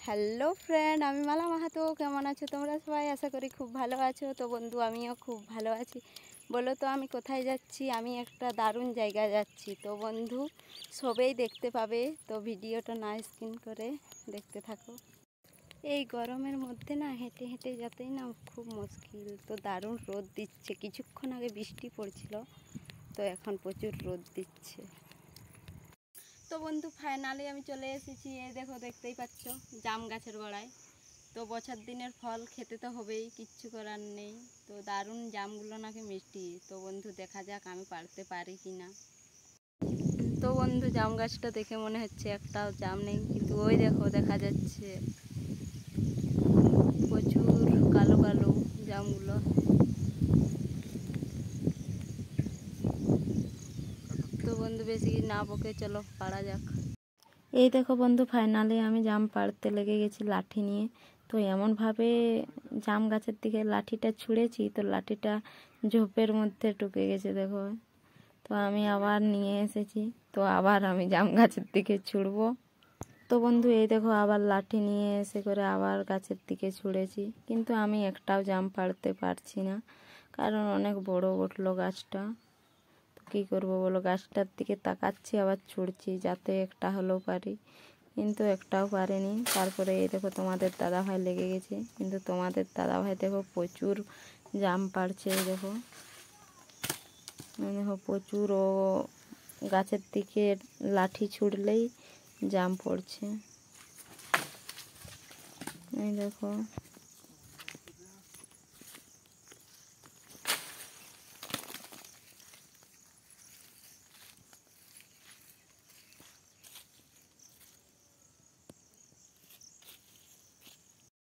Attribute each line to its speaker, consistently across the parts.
Speaker 1: Hello friend, আমি মালা মাহাতো। কেমন আছো তোমরা সবাই? আশা করি খুব ভালো আছো। তো বন্ধু, আমিও খুব ভালো আছি। বলো তো আমি কোথায় যাচ্ছি? আমি একটা দারুণ জায়গায় যাচ্ছি। তো বন্ধু, সবেই দেখতে পাবে, তো ভিডিওটা না স্কিপ করে দেখতে থাকো। এই গরমের মধ্যে না হেঁটে হেঁটে যেতেই না খুব মুশকিল। তো দারুণ রোদ দিচ্ছে, কিছুক্ষণ আগে বৃষ্টি পড়ছিল, তো এখন প্রচুর রোদ দিচ্ছে। তো বন্ধু, ফাইনালি আমি চলে এসেছি। এই দেখো, দেখতেই পাচ্ছ জাম গাছের গোড়ায়। তো বছর দিনের ফল খেতে তো হবেই, কিচ্ছু করার নেই। তো দারুণ জামগুলো নাকি মিষ্টি। তো বন্ধু, দেখা যাক আমি পারতে পারি কি না। তো বন্ধু, জাম গাছটা দেখে মনে হচ্ছে একটাও জাম নেই, কিন্তু ওই দেখো দেখা যাচ্ছে প্রচুর কালো কালো জামগুলো। তো বন্ধু, বেশি না বকে চলো পারা যাক। এই দেখো বন্ধু, ফাইনালি আমি জাম পাড়তে লেগে গেছি লাঠি নিয়ে। তো এমনভাবে জাম গাছের দিকে লাঠিটা ছুঁড়েছি, তো লাঠিটা ঝোপের মধ্যে ঢুকে গেছে দেখো। তো আমি আবার নিয়ে এসেছি, তো আবার আমি জাম গাছের দিকে ছুঁড়বো। তো বন্ধু, এই দেখো আবার লাঠি নিয়ে এসে করে আবার গাছের দিকে ছুঁড়েছি, কিন্তু আমি একটাও জাম পাড়তে পারছি না, কারণ অনেক বড় উঠলো গাছটা। কী করবো বলো, গাছটার দিকে তাকাচ্ছি আবার ছুঁড়ছি যাতে একটা হলেও পারি, কিন্তু একটাও পারেনি। তারপরে এই দেখো তোমাদের দাদাভাই লেগে গেছে, কিন্তু তোমাদের দাদাভাই দেখো প্রচুর জাম পাড়ছে। এই দেখো, দেখো প্রচুর ও গাছের দিকে লাঠি ছুঁড়লেই জাম পড়ছে। এই দেখো,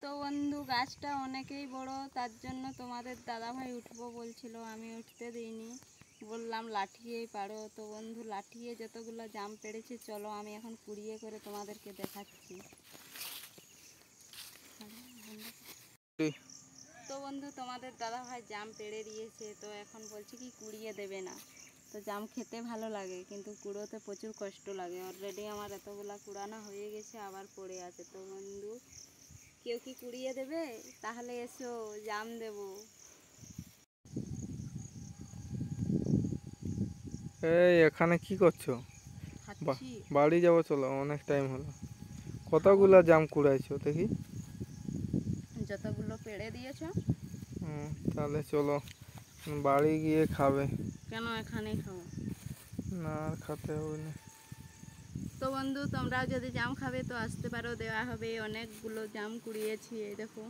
Speaker 1: তো বন্ধু গাছটা অনেকেই বড়, তার জন্য তোমাদের দাদাভাই উঠবো বলছিল, আমি উঠতে দিইনি, বললাম লাঠিয়েই পারো। তো বন্ধু, লাঠিয়ে যতগুলো জাম পেড়েছে, চলো আমি এখন কুড়িয়ে করে তোমাদেরকে দেখাচ্ছি। তো বন্ধু, তোমাদের দাদাভাই জাম পেড়ে দিয়েছে, তো এখন বলছি কি কুড়িয়ে দেবে না। তো জাম খেতে ভালো লাগে, কিন্তু কুড়োতে প্রচুর কষ্ট লাগে। অলরেডি আমার এতগুলা কুড়ানো হয়ে গেছে, আবার পড়ে আছে। তো বন্ধু, কেউ কি কুড়িয়ে দেবে? তাহলে এসো, জাম দেবো।
Speaker 2: এই এখানে কি করছো?
Speaker 1: খাচ্ছি।
Speaker 2: বাড়ি যাবো, চলো, অনেক টাইম হলো। কতগুলা জাম কুড়াইছো দেখি?
Speaker 1: যতগুলো পেড়ে দিয়েছো।
Speaker 2: তাহলে চলো, বাড়ি গিয়ে খাবে।
Speaker 1: কেন, এখানেই খাবো?
Speaker 2: না, আর খেতে হবে না।
Speaker 1: তো বন্ধু, তোমরাও যদি জাম খাবে তো আসতে পারো, দেওয়া হবে। অনেকগুলো জাম কুড়িয়েছি, এই দেখো।